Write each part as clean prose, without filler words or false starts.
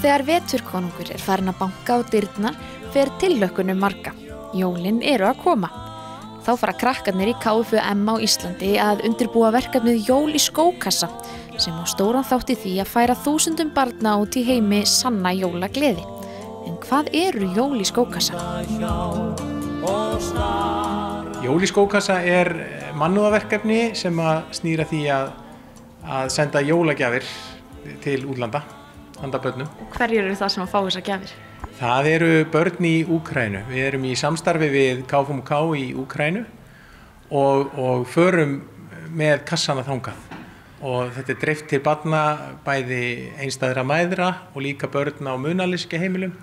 þegar veturkonungur farin að banka á dyrnar fer tilhlökkunum marga. Jólin eru að koma. Þá fara krakkarnir í KFUM á Íslandi að undirbúa verkefnið Jól í skókassa sem á stóran þátt í því að færa þúsundum barna út í heimi sanna jólagleði. En hvað eru jól í skókassa? Jól í skókassa mannúðarverkefni sem að snýra því að senda jólagjafir til útlanda, handa börnum. Hverjir eru það sem að fá þessar gjafir? Það eru börn í Úkraínu. Við erum í samstarfi við KFUM í Úkraínu og förum með kassana þangað. Og þetta dreift til barna bæði einstæðra mæðra og líka börn á munaðarleysingjahemilum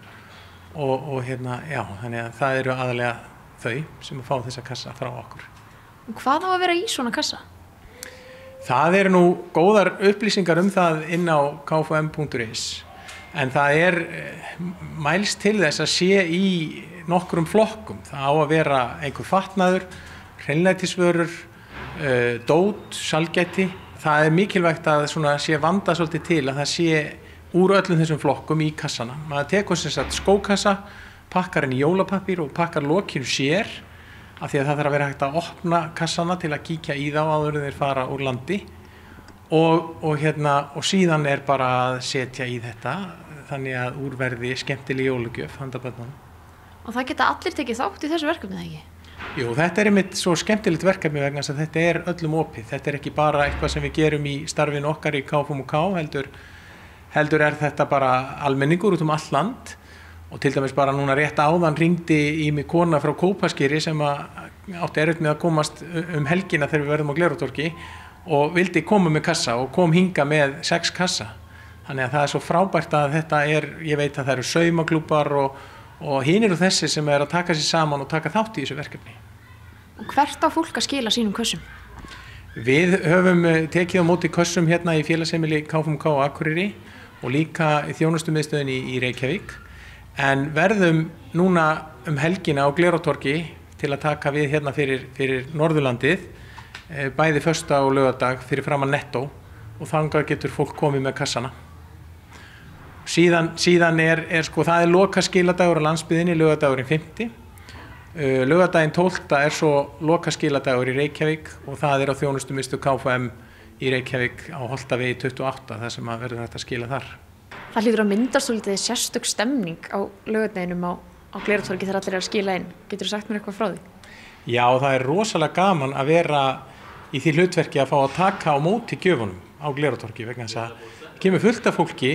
þannig að það eru aðalega þau sem að fá þessa kassa frá okkur. Hvað á að vera í svona kassa? Það eru nú góðar upplýsingar það inn á kfum.is en það mælst til þess að sé í nokkrum flokkum. Það á að vera einhver fatnaður, hreinlætisvörur, dót, sælgæti. Það mikilvægt að sé vandað svolítið til að það sé úr öllum þessum flokkum í kassana. Maður tekur skókassa, pakkar henni í jólapappír og pakkar lokinu sér af því að það þarf að vera hægt að opna kassana til að kíkja í þá áður en þeir fara úr landi og síðan bara að setja í þetta þannig að úr verði skemmtileg jólagjöf handa börnunum. Og það geta allir tekið þátt í þessu verkefni, eða ekki? Jú, þetta einmitt svo skemmtilegt verkefni vegna þess að þetta öllum opið. Þetta ekki bara eitthvað sem við gerum í starfinu okkar í KFUM heldur þetta bara almenningur út all land. Og til dæmis bara núna rétt áðan hringdi í mig kona frá Kópaskeri sem átti erfitt með að komast helgina þegar við verðum á Glerártorgi og vildi koma með kassa og kom hinga með 6 kassa. Þannig að það svo frábært að þetta ég veit að það eru saumaklúbbar og hinir og þessi sem að taka sér saman og taka þátt í þessu verkefni. Og hvert á fólk að skila sínum kössum? Við höfum tekið á móti kössum hérna í félagsheimili KFUM á Akureyri og líka í þjónustumiðstöðinni í Reykjavík. En verðum núna helgina á Glerártorgi til að taka við hérna fyrir Norðurlandið, bæði föstudag og laugardag fyrir framan Nettó og þangað getur fólk komið með kassana. Síðan það lokaskiladagur á landsbyggðinni, laugardagurinn 5. Laugardaginn 12. Svo lokaskiladagur í Reykjavík og það á þjónustumiðstöð KFUM í Reykjavík á Holtavegi 28, það sem verður hægt að skila þar. Það hlýtur að myndast svolítið sérstök stemning á laugardeginum á Glerártorgi þegar allir að skila inn. Geturðu sagt mér eitthvað frá því? Já, það rosalega gaman að vera í því hlutverki að fá að taka á móti gjöfunum á Glerártorgi vegna þess að kemur fullt af fólki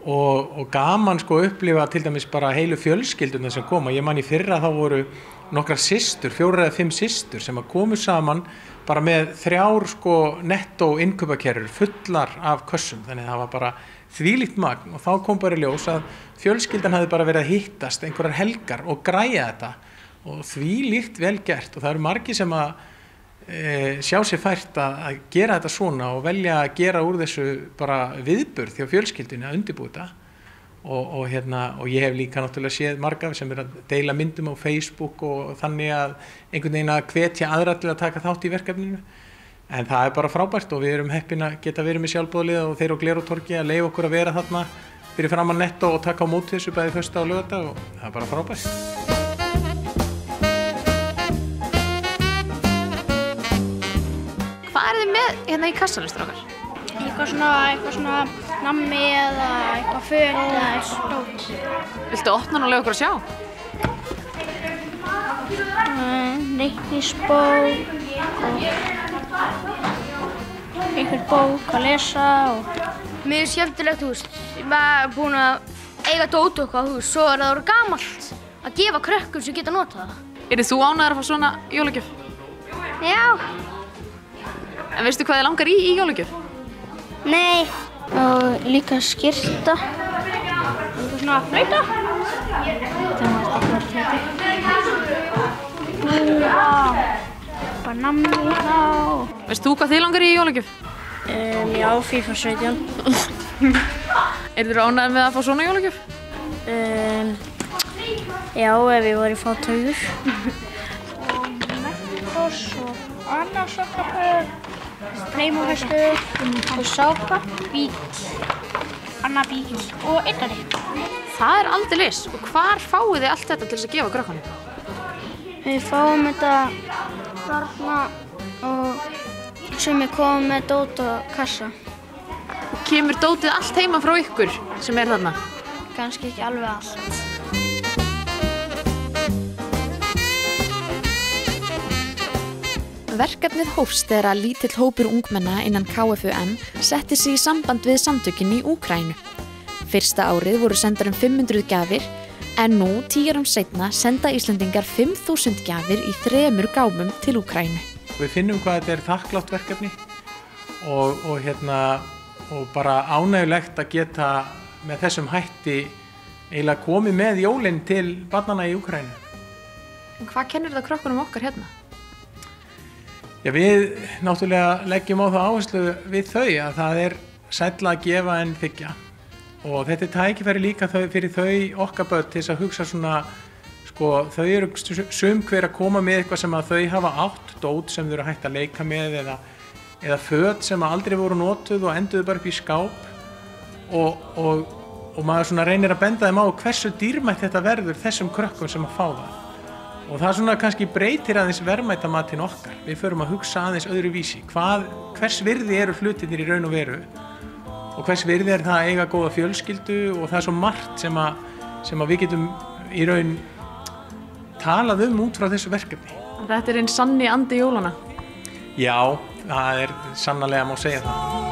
og gaman upplifa til dæmis bara heilu fjölskyldurnar sem koma. Ég man í fyrra þá voru nokkrar systur, 4 eða 5 systur sem komu saman bara með 3 Nettó innkaupakerrur fullar af kössum. Þannig að það var bara þvílíkt magn og þá kom bara í ljós að fjölskyldan hafði bara verið að hittast einhverjar helgar og græja þetta og þvílíkt vel gert og það eru margir sem að sjá sér fært að gera þetta svona og velja að gera úr þessu bara viðburð hjá fjölskyldunni að undirbúa þetta og ég hef líka náttúrulega séð marga sem að deila myndum á Facebook og þannig að einhvern veginn að hvetja aðra til að taka þátt í verkefninu. En það bara frábært og við erum heppin að geta verið með sjálfboðaliða og þeir á Glerártorgi að leyfa okkur að vera þarna fyrir framan Nettó og taka á móti þessu bæði föstudag og laugardag og það bara frábært. Hvað þið með hérna í kassanum, strákar? Eitthvað svona nammi eða eitthvað föt eða stótt. Viltu opna hann og leyfa okkur að sjá? Reikningsbók og einhver bók að lesa og... Mér skemmtilegt, maður búinn að eiga dót og eitthvað, svo það orðið gamalt að gefa krökkum sem geta notað það. Yrðir þú ánægður að fá svona jólagjöf? Já. En veistu hvað þig langar í jólagjöf? Nei. Og líka skyrta. Eitthvað svona flauta. Það var eitthvað flauta. Bara nammi þá. Veist þú hvað þig langar í jólagjöf? Já, FIFA 17. Yrðir þú ánægður með að fá svona jólagjöf? Já, ef ég var í fá taugur. Og Mentos og anasokkapör, Playmo-hestur og sápa. Bíl. annar bíl og einnari. Það er aldeilis. Og hvar fáið þið allt þetta til þess að gefa krökkunum? Við fáum þetta þarna og sumir koma með dót og kassa. Kemur dótið allt heima frá ykkur sem þarna? Kannski ekki alveg allt. Verkefnið hófst þegar að lítill hópur ungmenna innan KFUM setti sig í samband við samtökin í Úkraínu. Fyrsta árið voru sendar 500 gjafir, en nú 10 árum seinna senda Íslendingar 5.000 gjafir í 3 gámum til Úkraínu. Við finnum hvað þetta er þakklátt verkefni og bara ánægjulegt að geta með þessum hætti eiginlega komið með jólin til barnanna í Úkraínu. Hvað kennir það krökkunum okkar hérna? Já, við náttúrulega leggjum á það áherslu við þau að það er sælla að gefa en þiggja og þetta er tækifæri líka fyrir þau okkar börn til þess að hugsa svona, þau eru sum hver að koma með eitthvað sem að þau hafa átt, dót sem þau eru hægt að leika með eða föt sem aldrei voru notuð og enduðu bara upp í skáp og maður svona reynir að benda þeim á hversu dýrmætt þetta verður þessum krökkum sem að fá það. Og það svona kannski breytir aðeins verðmætamatinn okkar. Við förum að hugsa aðeins öðruvísi. Hvers virði eru hlutirnir í raun og veru og hvers virði er það að eiga góða fjölskyldu og það er svo margt sem að við getum í raun talað út frá þessu verkefni. Þetta er einn sanni andi jólana. Já, það er sannarlega má segja það.